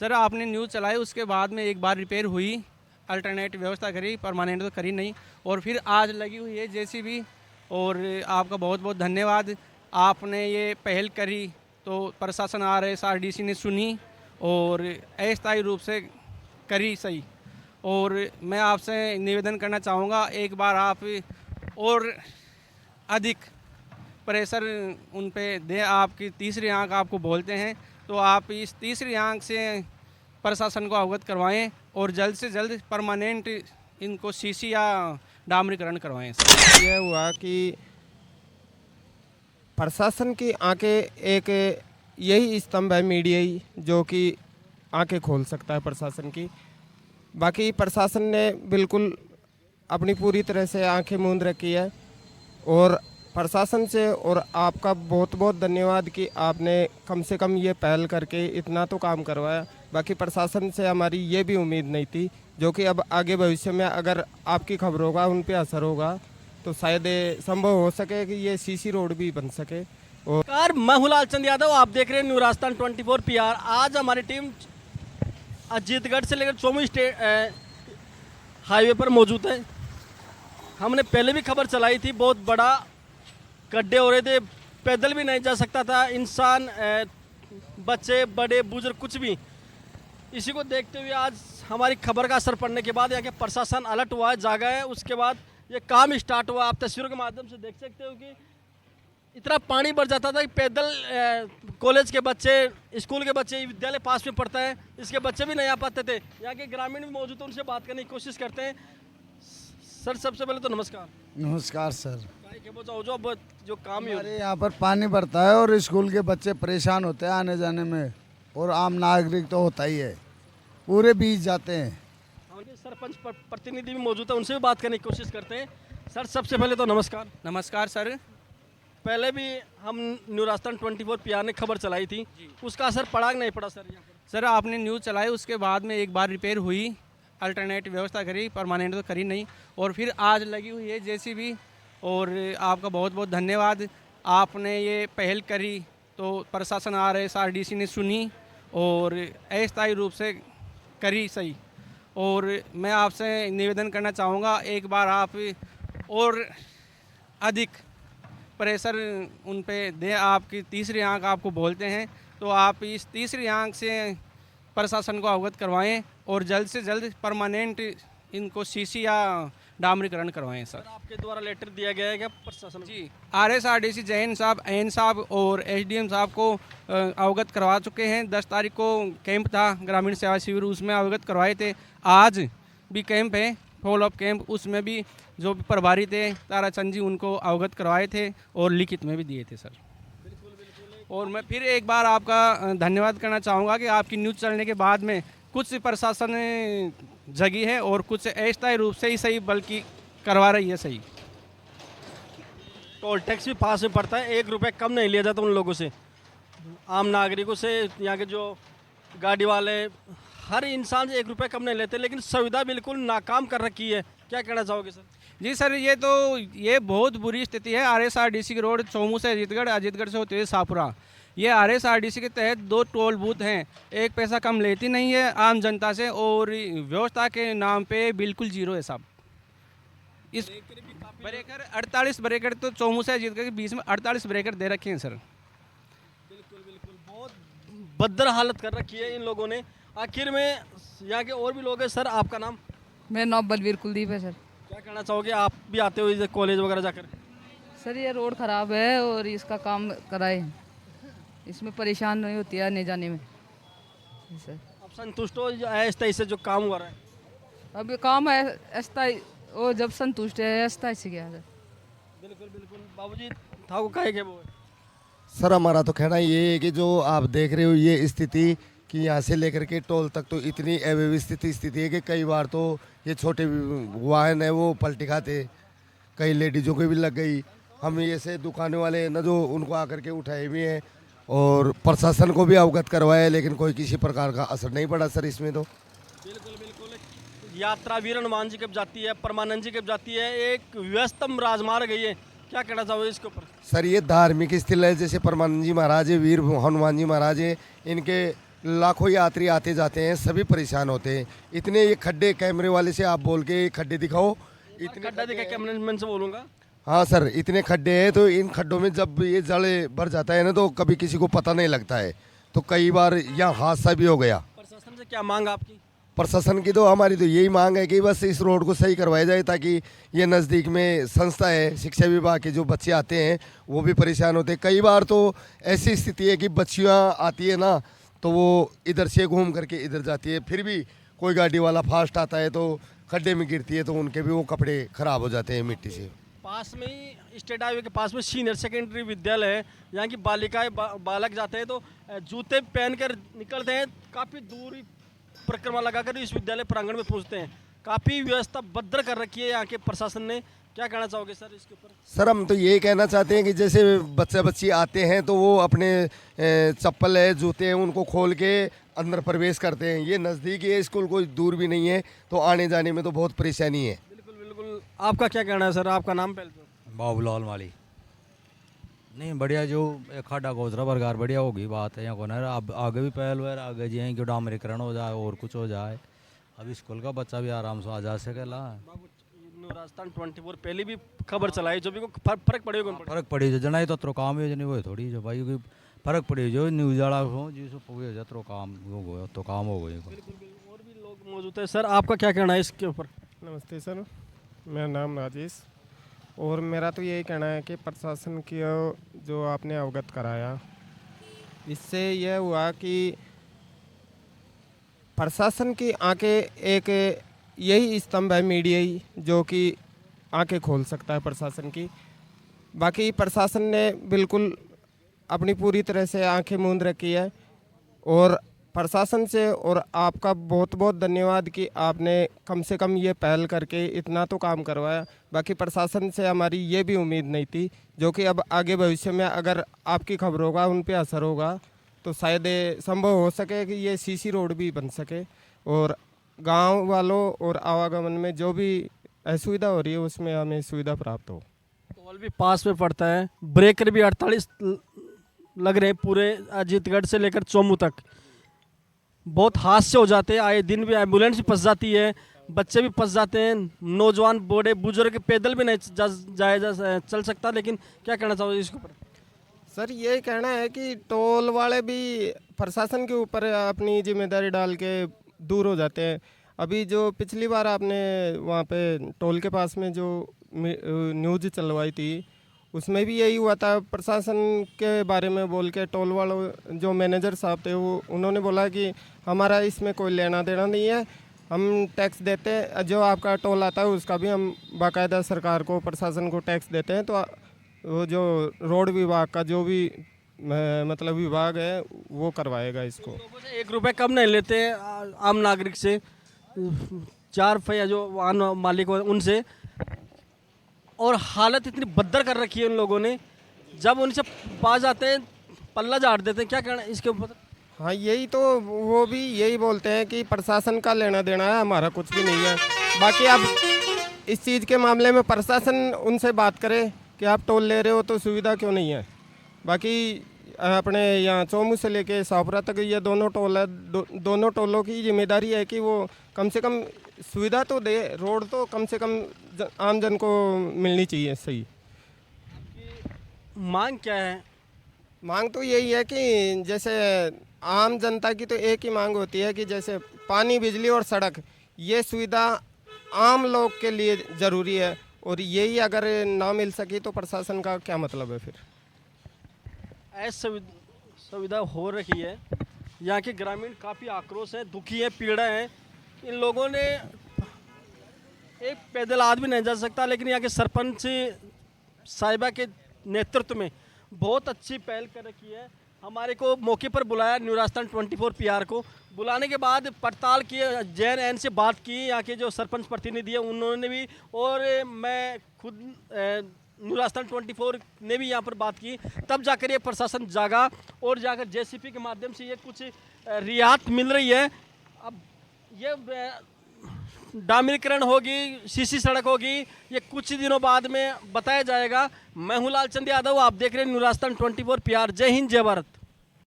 Sir आपने news चलाई, उसके बाद में एक बार रिपेयर हुई, अल्टरनेट व्यवस्था करी, परमानेंट तो करी नहीं, और फिर आज लगी हुई है जेसीबी। और आपका बहुत बहुत धन्यवाद, आपने ये पहल करी तो प्रशासन RSRDC ने सुनी और अस्थायी रूप से करी सही। और मैं आपसे निवेदन करना चाहूँगा, एक बार आप और अधिक प्रेशर उन पे दें। आपकी तीसरी आंख आपको बोलते हैं, तो आप इस तीसरी आंख से प्रशासन को अवगत करवाएं और जल्द से जल्द परमानेंट इनको सीसी या डामरीकरण करवाएं। यह हुआ कि प्रशासन की आंखें एक यही स्तंभ है, मीडिया ही, जो कि आंखें खोल सकता है प्रशासन की। बाकी प्रशासन ने बिल्कुल अपनी पूरी तरह से आंखें मूंद रखी है, और प्रशासन से और आपका बहुत बहुत धन्यवाद कि आपने कम से कम ये पहल करके इतना तो काम करवाया। बाकी प्रशासन से हमारी ये भी उम्मीद नहीं थी, जो कि अब आगे भविष्य में अगर आपकी खबरों का उन पे असर होगा तो शायद ये संभव हो सके कि ये सीसी रोड भी बन सके। और नमस्कार, मैं हूं लालचंद यादव, आप देख रहे हैं न्यू राजस्थान 24 PR। आज हमारी टीम अजीतगढ़ से लेकर चौमू स्टेट हाईवे पर मौजूद है। हमने पहले भी खबर चलाई थी, बहुत बड़ा गड्ढे हो रहे थे, पैदल भी नहीं जा सकता था इंसान, बच्चे बड़े बुजुर्ग कुछ भी। इसी को देखते हुए आज हमारी खबर का असर पड़ने के बाद यहाँ के प्रशासन अलर्ट हुआ है, जागा है। उसके बाद ये काम स्टार्ट हुआ। आप तस्वीरों के माध्यम से देख सकते हो कि इतना पानी भर जाता था कि पैदल कॉलेज के बच्चे, स्कूल के बच्चे, विद्यालय पास में पढ़ता है, इसके बच्चे भी नहीं आ पाते थे। यहाँ के ग्रामीण भी मौजूद हैं, उनसे बात करने की कोशिश करते हैं। सर सबसे पहले तो नमस्कार। नमस्कार सर। जो काम ही हमारे यहाँ पर पानी भरता है और स्कूल के बच्चे परेशान होते हैं आने जाने में, और आम नागरिक तो होता ही है, पूरे बीच जाते हैं। सरपंच प्रतिनिधि भी मौजूद है, उनसे भी बात करने की कोशिश करते हैं। सर सबसे पहले तो नमस्कार। नमस्कार सर। पहले भी हम न्यू राजस्थान 24 PR ने खबर चलाई थी, उसका असर पड़ा कि नहीं पड़ा सर यहाँ पर? सर आपने न्यूज़ चलाई, उसके बाद में एक बार रिपेयर हुई, अल्टरनेट व्यवस्था करी, परमानेंट तो करी नहीं, और फिर आज लगी हुई है जेसीबी। और आपका बहुत बहुत धन्यवाद, आपने ये पहल करी तो प्रशासन RSRDC ने सुनी और अस्थायी रूप से करी सही। और मैं आपसे निवेदन करना चाहूँगा, एक बार आप और अधिक प्रेशर उन पे दें। आपकी तीसरी आंख आपको बोलते हैं, तो आप इस तीसरी आंख से प्रशासन को अवगत करवाएं और जल्द से जल्द परमानेंट इनको सीसी या डामरीकरण करवाएं। सर आपके द्वारा लेटर दिया गया है क्या प्रशासन? जी, RSRDC जैन साहब, AN साहब और SDM साहब को अवगत करवा चुके हैं। 10 तारीख को कैंप था ग्रामीण सेवा शिविर, उसमें अवगत करवाए थे। आज भी कैंप है, फॉलोअप कैंप, उसमें भी जो प्रभारी थे ताराचंद जी, उनको अवगत करवाए थे और लिखित में भी दिए थे सर। और मैं फिर एक बार आपका धन्यवाद करना चाहूँगा कि आपकी न्यूज़ चलने के बाद में कुछ प्रशासन जगी है और कुछ अस्थायी रूप से ही सही बल्कि करवा रही है सही। टोल टैक्स भी पास में पड़ता है, 1 रुपये कम नहीं लिया जाता उन लोगों से, आम नागरिकों से। यहाँ के जो गाड़ी वाले, हर इंसान से 1 रुपये कम नहीं लेते, लेकिन सुविधा बिल्कुल नाकाम कर रखी है। क्या कहना चाहोगे सर? जी सर, ये बहुत बुरी स्थिति है। RSRDC की रोड चौमू से अजीतगढ़, अजीतगढ़ से होते हुए शाहपुरा, ये RSRDC के तहत 2 टोल बूथ हैं। 1 पैसा कम लेती नहीं है आम जनता से, और व्यवस्था के नाम पे बिल्कुल जीरो है साहब। इस ब्रेकर 48 ब्रेकर तो चौमू से अजीतगढ़ के बीच में 48 ब्रेकर दे रखे हैं सर। बिल्कुल बहुत बदतर हालत कर रखी है इन लोगों ने। आखिर में यहाँ के और भी लोग हैं। सर आपका नाम? मेरा नाम बलवीर कुलदीप है सर। क्या कहना चाहोगे, आप भी आते हो इधर कॉलेज वगैरह जाकर? सर ये रोड ख़राब है और इसका काम कराए, इसमें परेशान नहीं होती है आने जाने में सर। आप संतुष्ट हो अस्थायी से जो काम हो रहा है? अब ये काम है अस्थायी, वो जब संतुष्ट है अस्थायी से गया सर। बिल्कुल बिल्कुल। बाबूजी था वो कहे वो सर हमारा तो कहना ये है कि जो आप देख रहे हो ये स्थिति, कि यहाँ से लेकर के टोल तक तो इतनी अव्यवस्थित स्थिति है कि कई बार तो ये छोटे वाहन है वो पलटी खाते, कई लेडीज़ों को भी लग गई। हम ये से दुकानों वाले न जो उनको आकर के उठाए भी हैं और प्रशासन को भी अवगत करवाया, लेकिन कोई किसी प्रकार का असर नहीं पड़ा सर इसमें तो। बिल्कुल बिल्कुल। यात्रा वीर हनुमान जी कब जाती है, परमानंद जी कब जाती है, एक व्यस्तम राजमार्ग है ये। क्या कहना चाहोगे इसके ऊपर? सर ये धार्मिक स्थल है, जैसे परमानंद जी महाराज है, वीर हनुमान जी महाराज है, इनके लाखों यात्री आते जाते हैं, सभी परेशान होते हैं। इतने ये खड्डे, कैमरे वाले से आप बोल के खड्डे दिखाओ, इतने खड्डा दिखा कैमरामैन से बोलूँगा। हाँ सर, इतने खड्डे हैं, तो इन खड्डों में जब ये जल भर जाता है ना, तो कभी किसी को पता नहीं लगता है, तो कई बार यहाँ हादसा भी हो गया। प्रशासन से क्या मांग आपकी? प्रशासन की तो हमारी तो यही मांग है कि बस इस रोड को सही करवाया जाए, ताकि ये नज़दीक में संस्था है, शिक्षा विभाग के जो बच्चे आते हैं वो भी परेशान होते हैं। कई बार तो ऐसी स्थिति है कि बच्चियाँ आती है ना, तो वो इधर से घूम करके इधर जाती है, फिर भी कोई गाड़ी वाला फास्ट आता है तो खड्डे में गिरती है, तो उनके भी वो कपड़े खराब हो जाते हैं मिट्टी से। पास में ही स्टेट हाईवे के पास में सीनियर सेकेंडरी विद्यालय है। यहाँ की बालिकाएं बालक जाते हैं तो जूते पहनकर निकलते हैं, काफ़ी दूरी परिक्रमा लगाकर इस विद्यालय प्रांगण में पहुँचते हैं। काफ़ी व्यवस्था भद्र कर रखी है यहाँ के प्रशासन ने। क्या कहना चाहोगे सर इसके ऊपर? सर हम तो ये कहना चाहते हैं कि जैसे बच्चे बच्ची आते हैं तो वो अपने चप्पल है, जूते हैं, उनको खोल के अंदर प्रवेश करते हैं। ये नज़दीक है, स्कूल कोई दूर भी नहीं है, तो आने जाने में तो बहुत परेशानी है। बिल्कुल बिल्कुल। आपका क्या कहना है सर? आपका नाम पहले तो? बाबूलाल माली। नहीं बढ़िया, जो खाडा गोजरा बरगार बढ़िया होगी बात है यहाँ को ना। अब आगे भी पहल हुआ है, आगे जी कि डामरीकरण हो जाए और कुछ हो जाए, अब स्कूल का बच्चा भी आराम से आ जा सकेला। राजस्थान 24 पहले भी खबर चलाई, जो भी को फर्क पड़ेगा। फर्क पड़ी जो जना तो त्रो काम है, वो थोड़ी जो भाई कोई फर्क पड़ी जो न्यूज वाला हो जिसको पूरे जो त्रो काम हो तो काम हो गए। और भी लोग मौजूद है। सर आपका क्या कहना है इसके ऊपर? नमस्ते सर, मेरा नाम राजेश, और मेरा तो यही कहना है कि प्रशासन की जो आपने अवगत कराया, इससे यह हुआ कि प्रशासन की आंखें, एक यही स्तंभ है मीडिया ही जो कि आंखें खोल सकता है प्रशासन की। बाकी प्रशासन ने बिल्कुल अपनी पूरी तरह से आंखें मूंद रखी है, और प्रशासन से और आपका बहुत बहुत धन्यवाद कि आपने कम से कम ये पहल करके इतना तो काम करवाया। बाकी प्रशासन से हमारी ये भी उम्मीद नहीं थी, जो कि अब आगे भविष्य में अगर आपकी खबरों का उन पे असर होगा तो शायद ये संभव हो सके कि ये सीसी रोड भी बन सके, और गांव वालों और आवागमन में जो भी असुविधा हो रही है उसमें हमें सुविधा प्राप्त हो। टोल भी पास में पड़ता है, ब्रेकर भी 48 लग रहे हैं पूरे अजीतगढ़ से लेकर चोमू तक। बहुत हादसे हो जाते हैं आए दिन, भी एम्बुलेंस भी फंस जाती है, बच्चे भी फंस जाते हैं, नौजवान बूढ़े बुजुर्ग पैदल भी नहीं चल सकता। लेकिन क्या कहना चाहोगे इसके ऊपर? सर ये कहना है कि टोल वाले भी प्रशासन के ऊपर अपनी जिम्मेदारी डाल के दूर हो जाते हैं। अभी जो पिछली बार आपने वहाँ पे टोल के पास में जो न्यूज़ चलवाई थी, उसमें भी यही हुआ था। प्रशासन के बारे में बोल के टोल वालों जो मैनेजर साहब थे वो उन्होंने बोला कि हमारा इसमें कोई लेना देना नहीं है, हम टैक्स देते हैं, जो आपका टोल आता है उसका भी हम बाकायदा सरकार को, प्रशासन को टैक्स देते हैं, तो वो जो रोड विभाग का जो भी मतलब विभाग है वो करवाएगा इसको। लोगों से 1 रुपये कम नहीं लेते हैं आम नागरिक से, 4 पहिया जो वाहन मालिक हो उनसे। और हालत इतनी बदतर कर रखी है उन लोगों ने, जब उनसे पास जाते हैं पल्ला झाड़ देते हैं। क्या कहना है इसके ऊपर? हाँ यही तो, वो भी यही बोलते हैं कि प्रशासन का लेना देना है, हमारा कुछ भी नहीं है। बाकी अब इस चीज़ के मामले में प्रशासन उनसे बात करे कि आप टोल ले रहे हो तो सुविधा क्यों नहीं है। बाकी अपने यहाँ चोमू से लेके सावपुरा तक ये दोनों टोल है, दोनों टोलों की जिम्मेदारी है कि वो कम से कम सुविधा तो दे, रोड तो कम से कम आम जन को मिलनी चाहिए सही। मांग क्या है? मांग तो यही है कि जैसे आम जनता की तो एक ही मांग होती है कि जैसे पानी, बिजली और सड़क, ये सुविधा आम लोग के लिए ज़रूरी है, और यही अगर ना मिल सकी तो प्रशासन का क्या मतलब है फिर? ऐसी सुविधा हो रही है, यहाँ के ग्रामीण काफ़ी आक्रोश है, दुखी है, पीड़ा है। इन लोगों ने, एक पैदल आदमी नहीं जा सकता, लेकिन यहाँ के सरपंच साहिबा के नेतृत्व में बहुत अच्छी पहल कर रखी है। हमारे को मौके पर बुलाया, न्यू राजस्थान 24 PR को बुलाने के बाद पड़ताल की, JNN से बात की, यहाँ के जो सरपंच प्रतिनिधि है उन्होंने भी, और मैं खुद न्यू राजस्थान 24 ने भी यहाँ पर बात की, तब जाकर ये प्रशासन जागा और जाकर JCP के माध्यम से ये कुछ रियायत मिल रही है। अब ये डामरीकरण होगी, सीसी सड़क होगी, ये कुछ दिनों बाद में बताया जाएगा। मैं हूँ लालचंद यादव, आप देख रहे हैं न्यू राजस्थान 24 PR। जय हिंद, जय भारत।